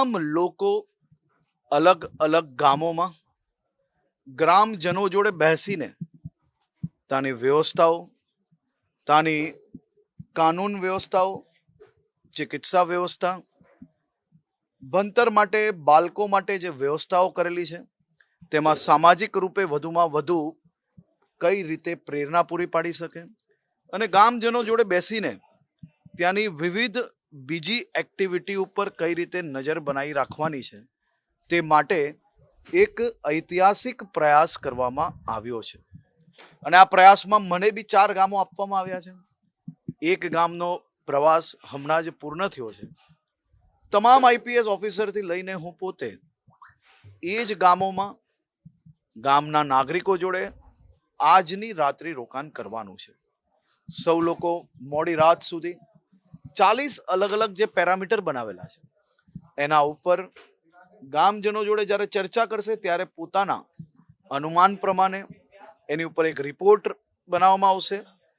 તમામ લોકો અલગ અલગ ગામોમાં ગ્રામજનો જોડે બેસીને ત્યાંની વ્યવસ્થાઓ, ત્યાંની કાનૂન વ્યવસ્થાઓ, ચિકિત્સા વ્યવસ્થા, ભણતર માટે બાળકો માટે જે વ્યવસ્થાઓ કરેલી છે તેમાં સામાજિક રૂપે વધુમાં વધુ કઈ રીતે પ્રેરણા પૂરી પાડી શકે અને ગામજનો જોડે બેસીને ત્યાંની વિવિધ બીજી એક્ટિવિટી ઉપર કઈ રીતે નજર બનાવી રાખવાની છે તે માટે એક ઐતિહાસિક પ્રયાસ કરવામાં આવ્યો છે. અને આ પ્રયાસમાં મને બી 4 ગામો આપવામાં આવ્યા છે. એક ગામનો પ્રવાસ હમણાં જ પૂર્ણ થયો છે. તમામ આઈપીએસ ઓફિસરથી લઈને હું પોતે એ જ ગામોમાં ગામના નાગરિકો જોડે આજની રાત્રિ રોકાણ કરવાનું છે. સૌ લોકો મોડી રાત સુધી 40 અલગ અલગ જે પેરામીટર બનાવેલા છે એના ઉપર ગામજનો જોડે જ્યારે ચર્ચા કરશે ત્યારે પોતાના અનુમાન પ્રમાણે એની ઉપર એક રિપોર્ટ બનાવવામાં આવશે